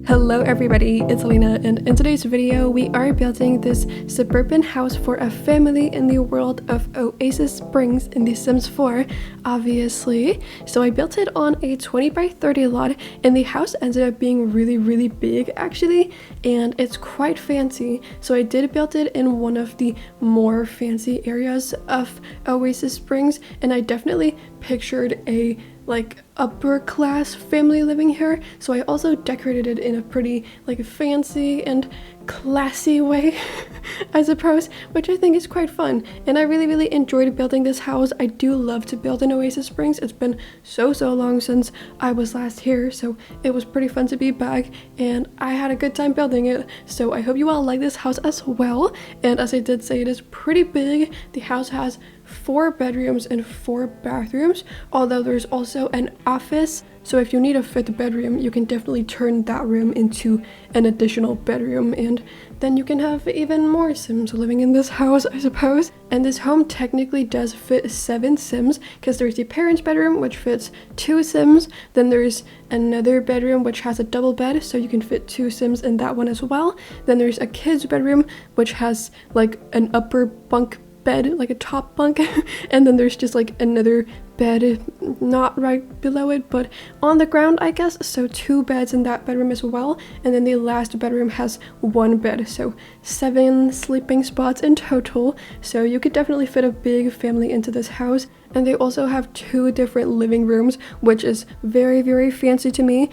Hello everybody, it's Lena, and in today's video we are building this suburban house for a family in the world of Oasis Springs in The Sims 4, obviously. So I built it on a 20 by 30 lot, and the house ended up being really big actually, and it's quite fancy. So I did build it in one of the more fancy areas of Oasis Springs, and I definitely pictured a upper class family living here, so I also decorated it in a pretty fancy and classy way I suppose, which I think is quite fun, and I really enjoyed building this house. I do love to build in Oasis Springs. It's been so long since I was last here, so it was pretty fun to be back, and I had a good time building it. So I hope you all like this house as well, and as I did say, it is pretty big. The house has 4 bedrooms and 4 bathrooms, although there's also an office, so if you need a 5th bedroom you can definitely turn that room into an additional bedroom, and then you can have even more Sims living in this house, I suppose. And this home technically does fit 7 Sims, because there's the parents' bedroom which fits 2 Sims, then there's another bedroom which has a double bed, so you can fit 2 Sims in that one as well. Then there's a kid's bedroom which has an upper bunk bed, a top bunk, and then there's just another bed not right below it but on the ground, I guess, so 2 beds in that bedroom as well. And then the last bedroom has 1 bed, so 7 sleeping spots in total, so you could definitely fit a big family into this house. And they also have 2 different living rooms, which is very fancy to me.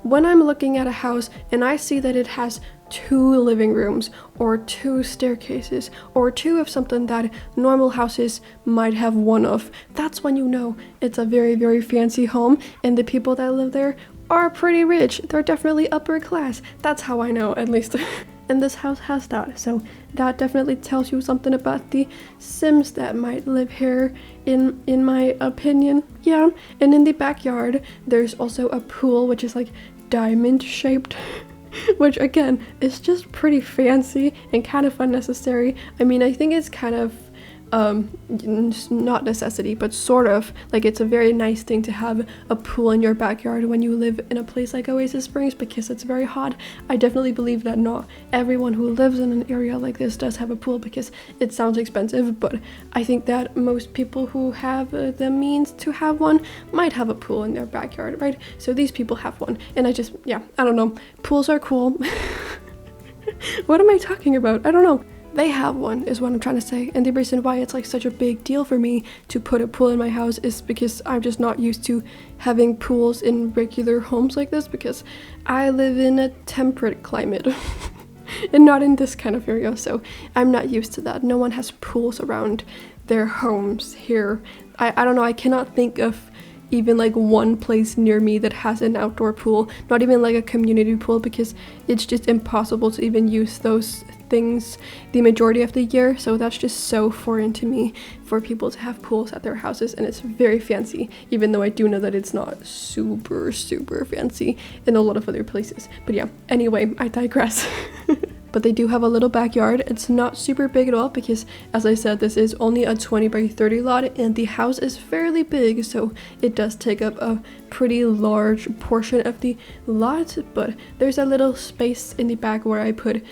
When I'm looking at a house and I see that it has 2 living rooms or 2 staircases or 2 of something that normal houses might have 1 of, that's when you know it's a very fancy home, and the people that live there are pretty rich. They're definitely upper class. That's how I know, at least. And this house has that, so that definitely tells you something about the Sims that might live here, in my opinion. Yeah, and in the backyard there's also a pool which is diamond shaped which again is just pretty fancy and kind of unnecessary. I mean, I think it's kind of not necessity, but sort of it's a very nice thing to have a pool in your backyard when you live in a place like Oasis Springs, because it's very hot. I definitely believe that not everyone who lives in an area like this does have a pool, because it sounds expensive, but I think that most people who have the means to have one might have a pool in their backyard, right? So these people have one, and I don't know, pools are cool. What am I talking about? I don't know. They have one is what I'm trying to say, and the reason why it's such a big deal for me to put a pool in my house is because I'm just not used to having pools in regular homes like this, because I live in a temperate climate and not in this kind of area, so I'm not used to that. No one has pools around their homes here. I don't know, I cannot think of even one place near me that has an outdoor pool, not even a community pool, because it's just impossible to even use those things the majority of the year. So that's just so foreign to me for people to have pools at their houses, and it's very fancy, even though I do know that it's not super fancy in a lot of other places. But yeah, anyway, I digress. But they do have a little backyard. It's not super big at all, because as I said, this is only a 20 by 30 lot, and the house is fairly big, so it does take up a pretty large portion of the lot. But there's a little space in the back where I put,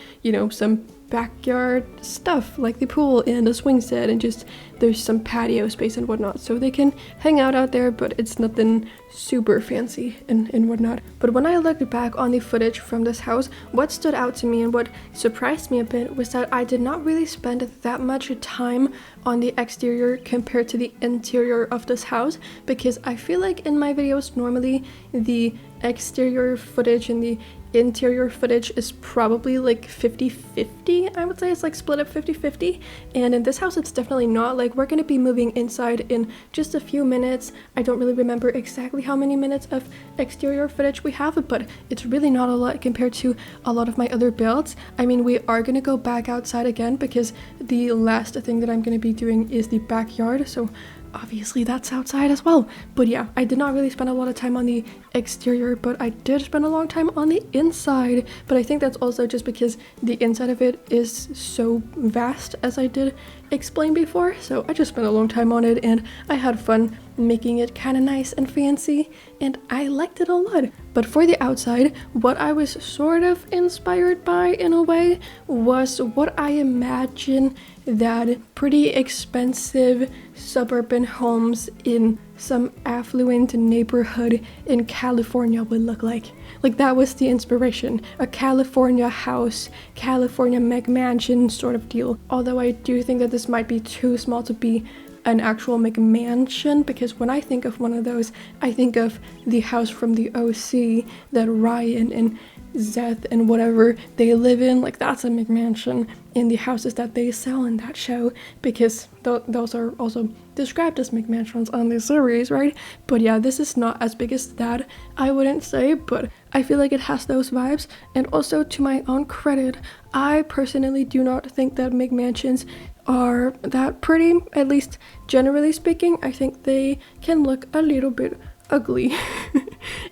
some backyard stuff like the pool and a swing set, and just there's some patio space and whatnot, so they can hang out there, but it's nothing super fancy and whatnot. But when I looked back on the footage from this house, what stood out to me and what surprised me a bit was that I did not really spend that much time on the exterior compared to the interior of this house, because I feel like in my videos normally the exterior footage and the interior footage is probably 50-50. I would say it's split up 50-50, and in this house it's definitely not. We're gonna be moving inside in just a few minutes. I don't really remember exactly how many minutes of exterior footage we have, but it's really not a lot compared to a lot of my other builds. I mean, we are gonna go back outside again, because the last thing that I'm gonna be doing is the backyard, so obviously that's outside as well. But yeah, I did not really spend a lot of time on the exterior, but I did spend a long time on the inside. But I think that's also just because the inside of it is so vast, as I did explain before, so I just spent a long time on it, and I had fun making it kind of nice and fancy, and I liked it a lot. But for the outside, what I was sort of inspired by in a way was what I imagine that pretty expensive suburban homes in some affluent neighborhood in California would look like. Like, that was the inspiration. A California house, California McMansion sort of deal. Although I do think that this might be too small to be an actual McMansion, because when I think of one of those, I think of the house from the OC that Ryan and Zeth and whatever they live in. Like, that's a McMansion in the houses that they sell in that show, because those are also described as McMansions on the series, right? But yeah, this is not as big as that, I wouldn't say, but I feel like it has those vibes. And also, to my own credit, I personally do not think that McMansions are that pretty, at least generally speaking. I think they can look a little bit ugly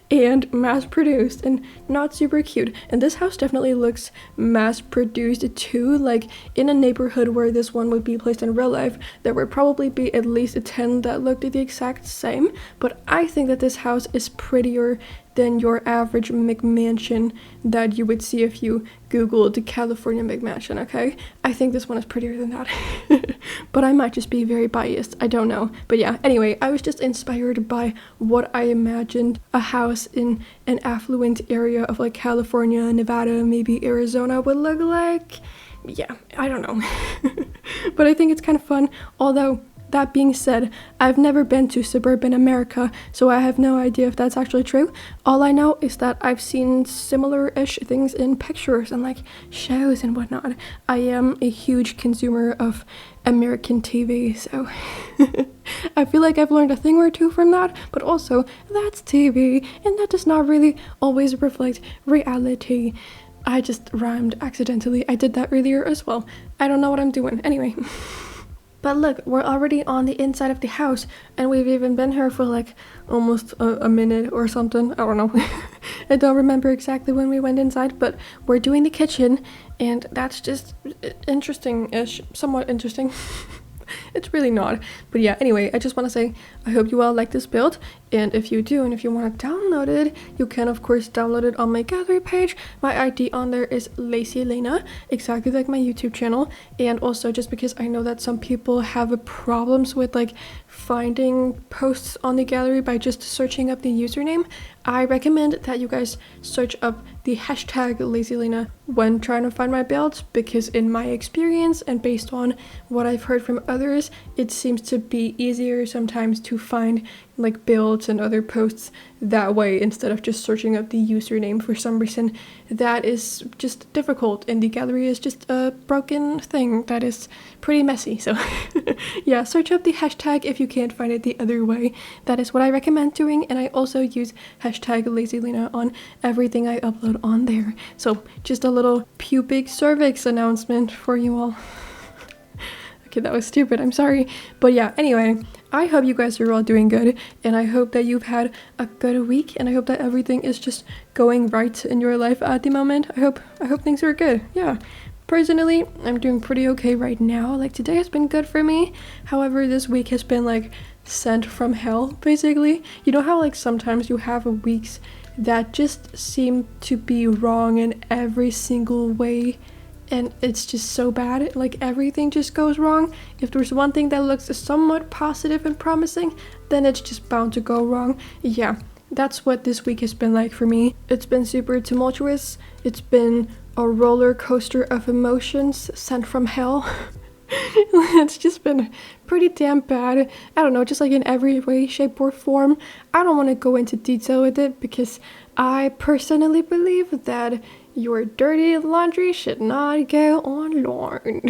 and mass-produced and not super cute. And this house definitely looks mass-produced too. Like, in a neighborhood where this one would be placed in real life, there would probably be at least 10 that looked the exact same. But I think that this house is prettier than your average McMansion that you would see if you googled California McMansion, okay? I think this one is prettier than that. But I might just be very biased, I don't know. But yeah, anyway, I was just inspired by what I imagined a house in an affluent area of like California, Nevada, maybe Arizona would look like. Yeah, I don't know. But I think it's kind of fun, although that being said, I've never been to Suburban America, so I have no idea if that's actually true. All I know is that I've seen similar-ish things in pictures and like shows and whatnot. I am a huge consumer of American TV, so I feel like I've learned a thing or two from that, but also that's TV, and that does not really always reflect reality. I just rhymed accidentally. I did that earlier as well. I don't know what I'm doing. Anyway. But look, we're already on the inside of the house, and we've even been here for like almost a minute or something. I don't know. I don't remember exactly when we went inside, but we're doing the kitchen, and that's just interesting-ish, somewhat interesting. It's really not. But yeah, anyway, I just want to say I hope you all like this build, and if you do, and if you want to download it, you can of course download it on my gallery page. My ID on there is LacyLena, exactly like my YouTube channel. And also, just because I know that some people have problems with like finding posts on the gallery by just searching up the username, I recommend that you guys search up the hashtag LacyLena when trying to find my builds, because in my experience and based on what I've heard from others, it seems to be easier sometimes to find like builds and other posts that way instead of just searching up the username. For some reason that is just difficult, and the gallery is just a broken thing that is pretty messy. So yeah, search up the hashtag if you can't find it the other way. That is what I recommend doing, and I also use hashtag LacyLena on everything I upload on there. So just a little pubic cervix announcement for you all. Okay, that was stupid, I'm sorry. But yeah, anyway, I hope you guys are all doing good, and I hope that you've had a good week, and I hope that everything is just going right in your life at the moment. I hope things are good. Yeah. Personally, I'm doing pretty okay right now. Like, today has been good for me. However, this week has been like sent from hell, basically. You know how like sometimes you have weeks that just seem to be wrong in every single way, and it's just so bad, like everything just goes wrong. If there's one thing that looks somewhat positive and promising, then it's just bound to go wrong. Yeah, that's what this week has been like for me. It's been super tumultuous. It's been a roller coaster of emotions sent from hell. It's just been pretty damn bad. I don't know, just like in every way, shape, or form. I don't want to go into detail with it because I personally believe that your dirty laundry should not go on lawn.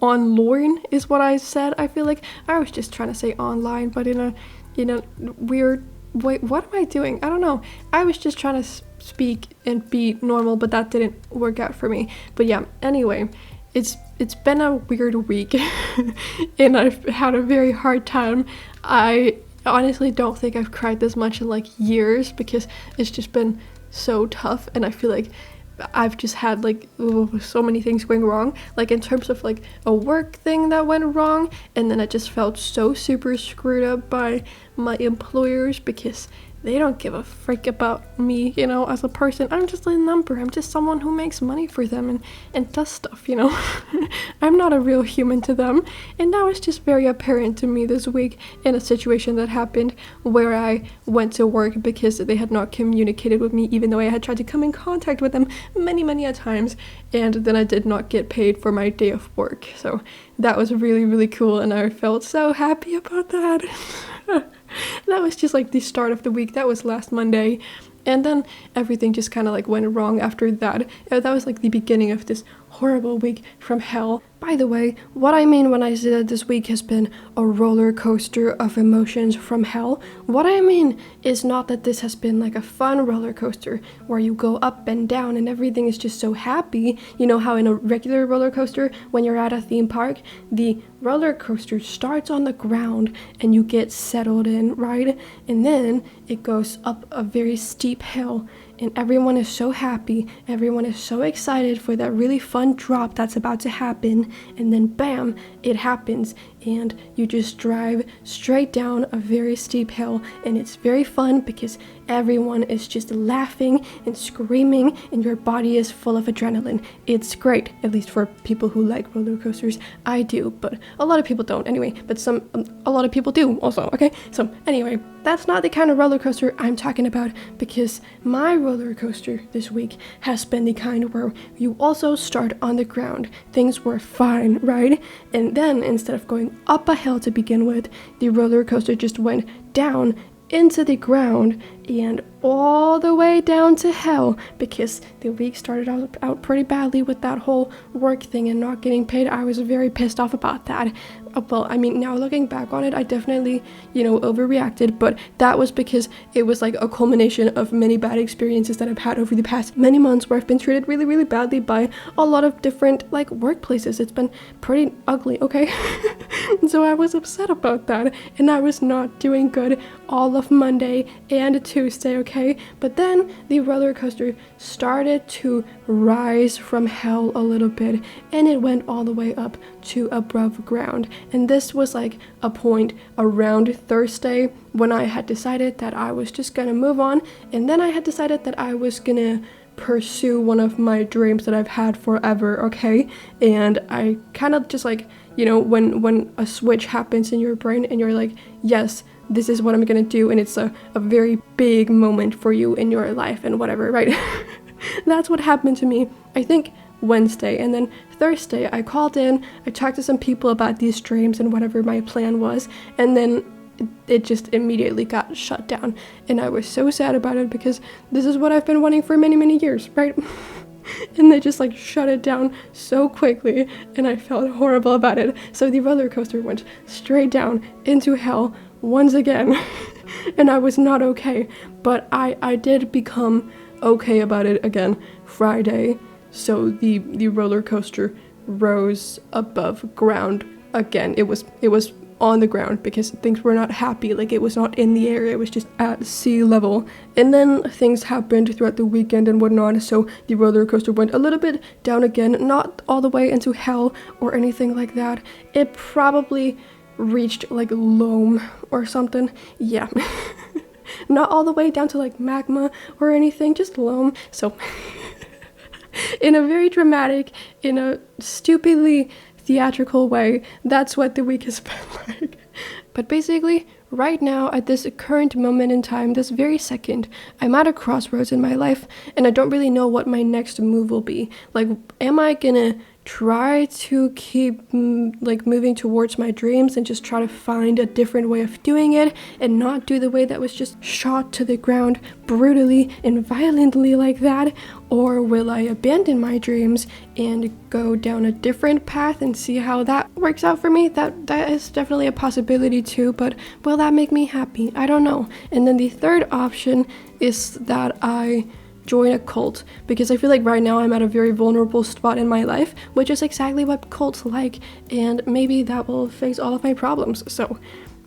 On lawn is what I said. I feel like I was just trying to say online, but in a weird way. What am I doing? I don't know. I was just trying to speak and be normal, but that didn't work out for me. But yeah, anyway, it's been a weird week and I've had a very hard time. I honestly don't think I've cried this much in like years because it's just been so tough, and I feel like I've just had like so many things going wrong, like in terms of like a work thing that went wrong, and then I just felt so super screwed up by my employers because they don't give a frick about me, you know, as a person. I'm just a number. I'm just someone who makes money for them and does stuff, you know. I'm not a real human to them. And that was just very apparent to me this week in a situation that happened where I went to work because they had not communicated with me, even though I had tried to come in contact with them many a times, and then I did not get paid for my day of work. So that was really, really cool, and I felt so happy about that. That was just like the start of the week. That was last Monday, and then everything just kind of like went wrong after that. That was like the beginning of this horrible week from hell. By the way, what I mean when I say that this week has been a roller coaster of emotions from hell, what I mean is not that this has been like a fun roller coaster where you go up and down and everything is just so happy. You know how in a regular roller coaster, when you're at a theme park, the roller coaster starts on the ground and you get settled in, right? And then it goes up a very steep hill, and everyone is so happy, everyone is so excited for that really fun drop that's about to happen, and then bam, it happens, and you just drive straight down a very steep hill, and it's very fun because everyone is just laughing and screaming, and your body is full of adrenaline. It's great, at least for people who like roller coasters. I do, but a lot of people don't anyway, but a lot of people do also, okay? So anyway, that's not the kind of roller coaster I'm talking about, because my roller coaster this week has been the kind where you also start on the ground. Things were fine, right? And then instead of going up a hill to begin with, the roller coaster just went down into the ground and all the way down to hell, because the week started out pretty badly with that whole work thing and not getting paid. I was very pissed off about that. Well, I mean, now looking back on it, I definitely, overreacted, but that was because it was like a culmination of many bad experiences that I've had over the past many months where I've been treated really, really badly by a lot of different, workplaces. It's been pretty ugly, okay? So I was upset about that, and I was not doing good all of Monday and Tuesday, okay? But then the roller coaster started to rise from hell a little bit, and it went all the way up to above ground. And this was like a point around Thursday when I had decided that I was just gonna move on, and then I had decided that I was gonna pursue one of my dreams that I've had forever, okay? And I kind of just when a switch happens in your brain and you're like, yes, this is what I'm gonna do, and it's a very big moment for you in your life and whatever, right? That's what happened to me, I think, Wednesday. And then Thursday I called in, I talked to some people about these dreams and whatever my plan was, and then it just immediately got shut down, and I was so sad about it because this is what I've been wanting for many years, right? And they just shut it down so quickly, and I felt horrible about it. So the roller coaster went straight down into hell once again. And I was not okay, but I did become okay about it again Friday. So the roller coaster rose above ground again. It was on the ground because things were not happy. It was not in the air, it was just at sea level. And then things happened throughout the weekend and whatnot, so the roller coaster went a little bit down again, not all the way into hell or anything like that. It probably reached Loam or something. Yeah. Not all the way down to magma or anything, just Loam. So in a very dramatic, in a stupidly theatrical way, that's what the week has been like. But basically, right now, at this current moment in time, this very second, I'm at a crossroads in my life, and I don't really know what my next move will be. Am I gonna try to keep moving towards my dreams and just try to find a different way of doing it and not do the way that was just shot to the ground brutally and violently like that? Or will I abandon my dreams and go down a different path and see how that works out for me? That is definitely a possibility too, but will that make me happy? I don't know. And then the third option is that I join a cult, because I feel like right now I'm at a very vulnerable spot in my life, which is exactly what cults like, and maybe that will fix all of my problems. So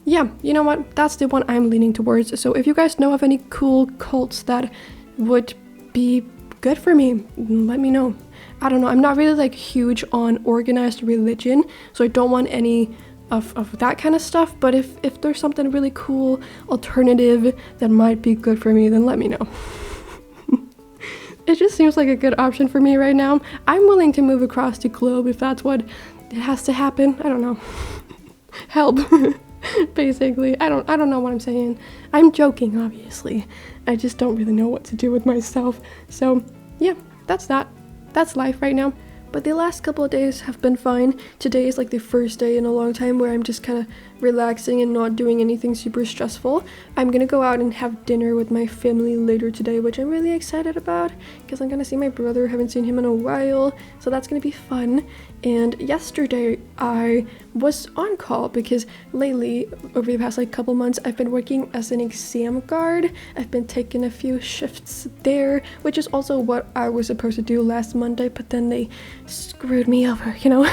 yeah, you know what, that's the one I'm leaning towards. So if you guys know of any cool cults that would be good for me. Let me know. I don't know. I'm not really like huge on organized religion, so I don't want any of that kind of stuff. But if there's something really cool, alternative that might be good for me, then let me know. It just seems like a good option for me right now. I'm willing to move across the globe if that's what has to happen. I don't know. Help. Basically, I don't know what I'm saying. I'm joking, obviously. I just don't really know what to do with myself. So yeah, that's that. That's life right now. But the last couple of days have been fine. Today is like the first day in a long time where I'm just kind of relaxing and not doing anything super stressful. I'm gonna go out and have dinner with my family later today, which I'm really excited about because I'm gonna see my brother. Haven't seen him in a while, so that's gonna be fun. And yesterday I was on call because lately, over the past like couple months, I've been working as an exam guard. I've been taking a few shifts there, which is also what I was supposed to do last Monday, but then they screwed me over, you know.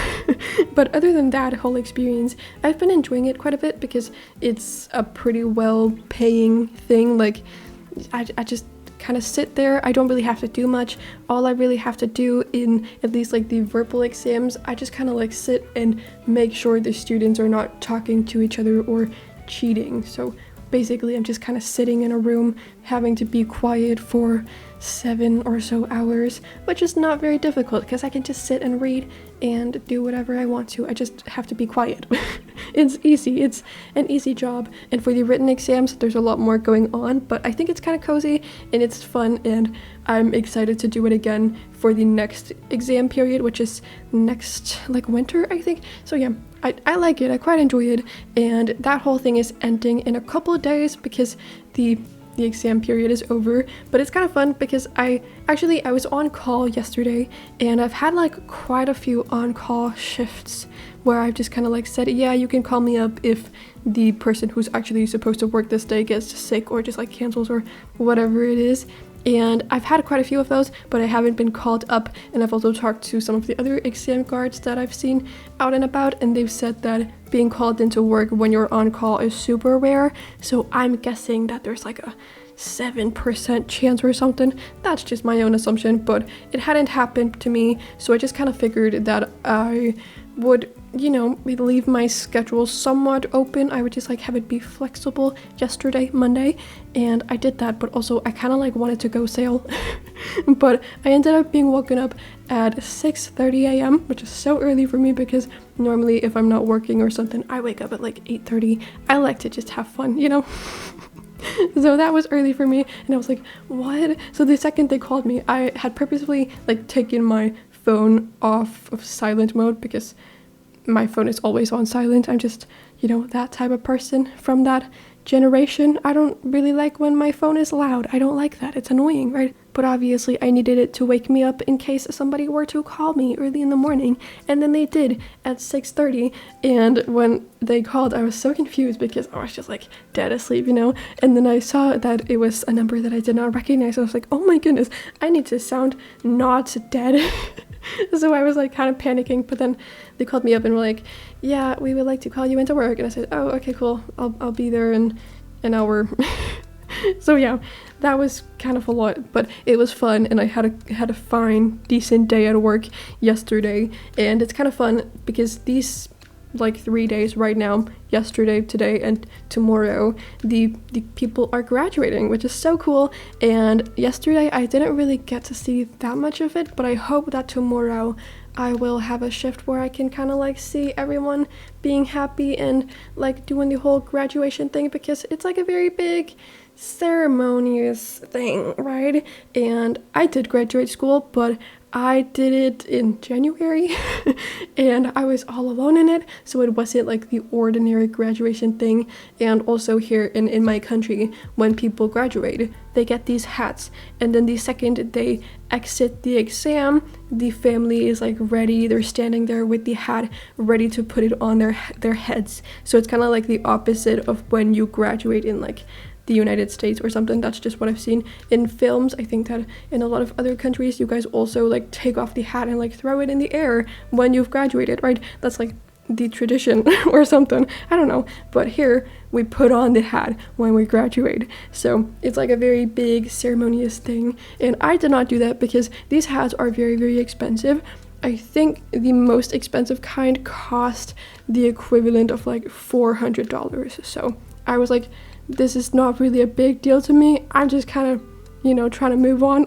But other than that whole experience, I've been enjoying it quite a bit because it's a pretty well paying thing. Like I just kind of sit there. I don't really have to do much. All I really have to do in at least like the verbal exams, I just kind of like sit and make sure the students are not talking to each other or cheating. So basically I'm just kind of sitting in a room having to be quiet for 7 or so hours, which is not very difficult because I can just sit and read and do whatever I want to. I just have to be quiet. It's easy. It's an easy job. And for the written exams, there's a lot more going on, but I think it's kind of cozy and it's fun, and I'm excited to do it again for the next exam period, which is next like winter, I think. So yeah, I like it. I quite enjoy it. And that whole thing is ending in a couple of days because the exam period is over. But it's kind of fun because I was on call yesterday, and I've had like quite a few on-call shifts where I've just kind of like said, yeah, you can call me up if the person who's actually supposed to work this day gets sick or just like cancels or whatever it is. And I've had quite a few of those, but I haven't been called up. And I've also talked to some of the other exam guards that I've seen out and about, and they've said that being called into work when you're on call is super rare. So I'm guessing that there's like a 7% chance or something. That's just my own assumption, but it hadn't happened to me. So I just kind of figured that I would, you know, leave my schedule somewhat open. I would just like have it be flexible yesterday, Monday, and I did that. But also I kind of like wanted to go sail but I ended up being woken up at 6:30 a.m., which is so early for me because normally if I'm not working or something, I wake up at like 8:30. I like to just have fun, you know. So that was early for me, and I was like, what? So the second they called me, I had purposefully like taken my phone off of silent mode because my phone is always on silent. I'm just, you know, that type of person from that generation. I don't really like when my phone is loud. I don't like that. It's annoying, right? But obviously I needed it to wake me up in case somebody were to call me early in the morning, and then they did at 6:30. And when they called, I was so confused because I was just like dead asleep, you know. And then I saw that it was a number that I did not recognize. I was like, oh my goodness, I need to sound not dead. So I was like kind of panicking, but then they called me up and were like, yeah, we would like to call you into work. And I said, oh, okay, cool. I'll be there in an hour. So yeah, that was kind of a lot, but it was fun, and I had a fine, decent day at work yesterday. And it's kind of fun because these like 3 days right now, yesterday, today, and tomorrow, the people are graduating, which is so cool. And yesterday I didn't really get to see that much of it, but I hope that tomorrow I will have a shift where I can kind of like see everyone being happy and like doing the whole graduation thing, because it's like a very big ceremonious thing, right? And I did graduate school, but I did it in January and I was all alone in it, so it wasn't like the ordinary graduation thing. And also here in my country, when people graduate, they get these hats, and then the second they exit the exam, the family is like ready, they're standing there with the hat ready to put it on their heads. So it's kind of like the opposite of when you graduate in like the United States or something. That's just what I've seen in films. I think that in a lot of other countries you guys also like take off the hat and like throw it in the air when you've graduated, right? That's like the tradition or something. I don't know. But here we put on the hat when we graduate. So it's like a very big ceremonious thing. And I did not do that because these hats are very, very expensive. I think the most expensive kind cost the equivalent of like $400. So I was like, this is not really a big deal to me. I'm just kind of, trying to move on.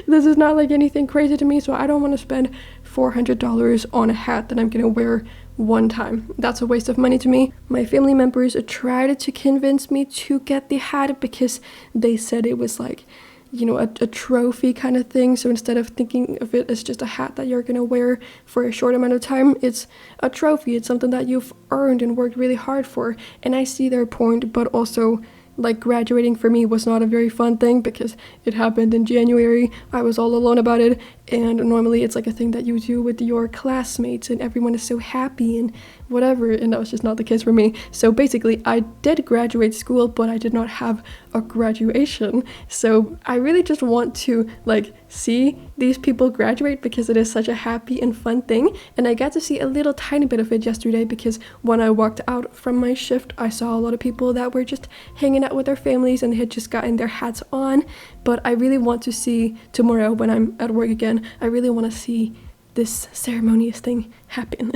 This is not like anything crazy to me, so I don't want to spend $400 on a hat that I'm gonna wear one time. That's a waste of money to me. My family members tried to convince me to get the hat because they said it was like, a trophy kind of thing. So instead of thinking of it as just a hat that you're gonna wear for a short amount of time, it's a trophy. It's something that you've earned and worked really hard for. And I see their point, but also like graduating for me was not a very fun thing because it happened in January. I was all alone about it, and normally it's like a thing that you do with your classmates and everyone is so happy and whatever, and that was just not the case for me. So basically I did graduate school, but I did not have a graduation. So I really just want to like see these people graduate because it is such a happy and fun thing. And I got to see a little tiny bit of it yesterday because when I walked out from my shift, I saw a lot of people that were just hanging out with their families and they had just gotten their hats on. But I really want to see tomorrow when I'm at work again, I really want to see this ceremonious thing happen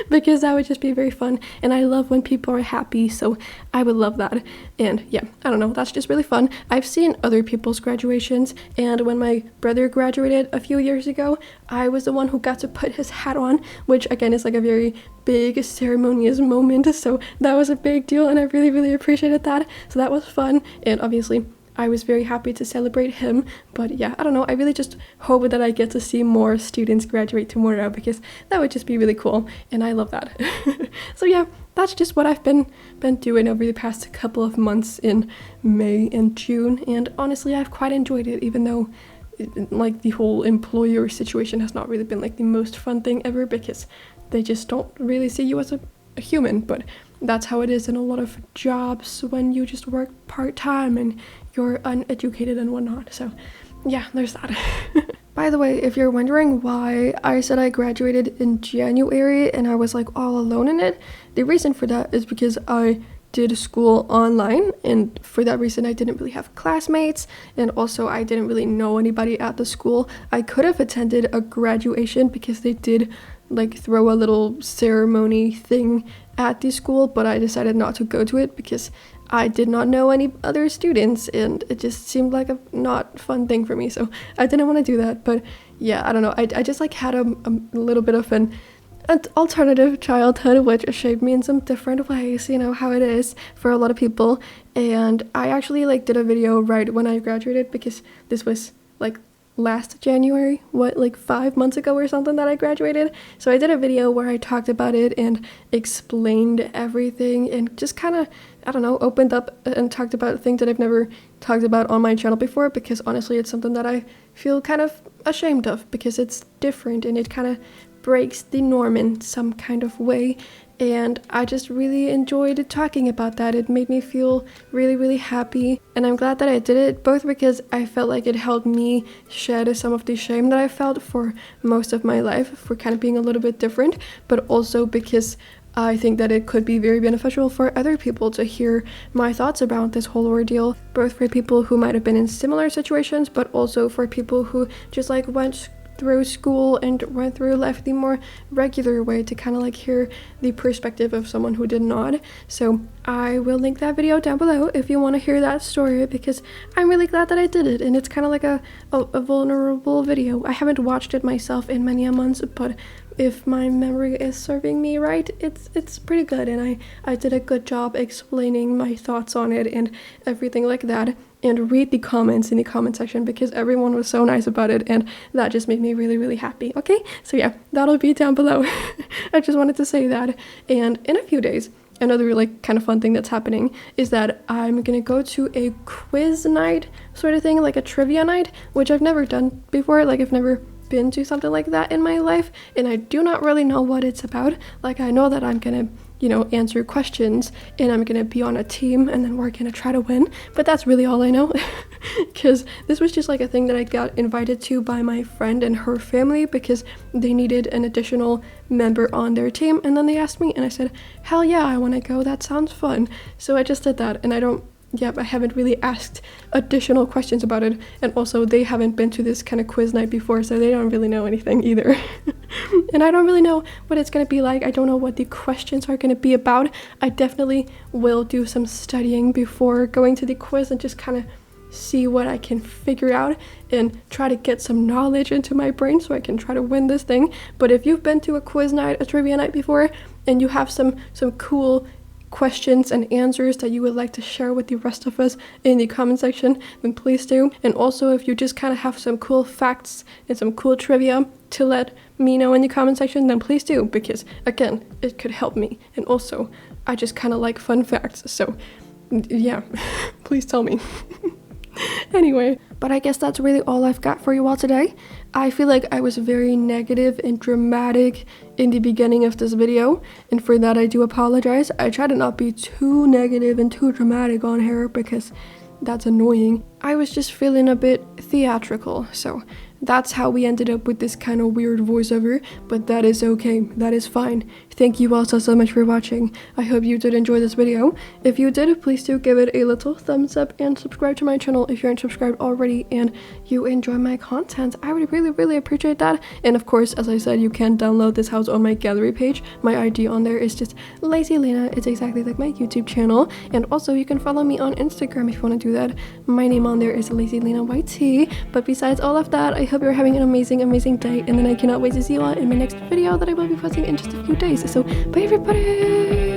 because that would just be very fun, and I love when people are happy, so I would love that. And yeah, I don't know, that's just really fun. I've seen other people's graduations, and when my brother graduated a few years ago, I was the one who got to put his hat on, which again is like a very big ceremonious moment, so that was a big deal and I really, really appreciated that. So that was fun, and obviously I was very happy to celebrate him. But yeah, I don't know, I really just hope that I get to see more students graduate tomorrow because that would just be really cool and I love that. So yeah, that's just what I've been doing over the past couple of months in May and June, and honestly I've quite enjoyed it, even though like the whole employer situation has not really been like the most fun thing ever because they just don't really see you as a human. But that's how it is in a lot of jobs when you just work part-time and you're uneducated and whatnot. So yeah, there's that. By the way, if you're wondering why I said I graduated in January and I was like all alone in it, the reason for that is because I did school online, and for that reason I didn't really have classmates, and also I didn't really know anybody at the school. I could have attended a graduation because they did like throw a little ceremony thing at the school, but I decided not to go to it because I did not know any other students and it just seemed like a not fun thing for me, so I didn't want to do that. But yeah, I don't know, I just like had a little bit of an alternative childhood which shaped me in some different ways, how it is for a lot of people. And I actually like did a video right when I graduated because this was like last January, like 5 months ago or something that I graduated. So I did a video where I talked about it and explained everything and just kind of, I don't know, opened up and talked about things that I've never talked about on my channel before, because honestly it's something that I feel kind of ashamed of because it's different and it kind of breaks the norm in some kind of way. And I just really enjoyed talking about that. It made me feel really, really happy. And I'm glad that I did it, both because I felt like it helped me shed some of the shame that I felt for most of my life for kind of being a little bit different, but also because I think that it could be very beneficial for other people to hear my thoughts about this whole ordeal, both for people who might have been in similar situations, but also for people who just like went through school and went through life the more regular way, to kind of like hear the perspective of someone who did not. So I will link that video down below if you want to hear that story, because I'm really glad that I did it, and it's kind of like a vulnerable video. I haven't watched it myself in many months, but if my memory is serving me right, it's pretty good, and I did a good job explaining my thoughts on it and everything like that. And read the comments in the comment section because everyone was so nice about it, and that just made me really, really happy. Okay, so yeah, that'll be down below. I just wanted to say that. And in a few days, another like kind of fun thing that's happening is that I'm gonna go to a quiz night sort of thing, like a trivia night, which I've never done before. Like I've never been to something like that in my life, and I do not really know what it's about. Like I know that I'm gonna answer questions and I'm gonna be on a team and then we're gonna try to win, but that's really all I know. because this was just like a thing that I got invited to by my friend and her family because they needed an additional member on their team, and then they asked me and I said, hell yeah, I want to go, that sounds fun. So I just did that, and I haven't really asked additional questions about it, and also they haven't been to this kind of quiz night before, so they don't really know anything either. And I don't really know what it's going to be like. I don't know what the questions are going to be about. I definitely will do some studying before going to the quiz and just kind of see what I can figure out and try to get some knowledge into my brain so I can try to win this thing. But if you've been to a quiz night, a trivia night before, and you have some cool questions and answers that you would like to share with the rest of us in the comment section, then please do. And also, if you just kind of have some cool facts and some cool trivia to let me know in the comment section, then please do, because again, it could help me. And also, I just kind of like fun facts, so yeah, please tell me. Anyway, but I guess that's really all I've got for you all today. I feel like I was very negative and dramatic in the beginning of this video, and for that I do apologize. I try to not be too negative and too dramatic on here because that's annoying. I was just feeling a bit theatrical, so that's how we ended up with this kind of weird voiceover, but that is okay, that is fine. Thank you all so much for watching. I hope you did enjoy this video. If you did, please do give it a little thumbs up and subscribe to my channel if you aren't subscribed already and you enjoy my content. I would really appreciate that. And of course, as I said, you can download this house on my gallery page. My ID on there is just LacyLena. It's exactly like my YouTube channel. And also you can follow me on Instagram if you want to do that. My name on there is LacyLenaYT. But besides all of that, I hope you're having an amazing day, and then I cannot wait to see you all in my next video that I will be posting in just a few days. So bye everybody!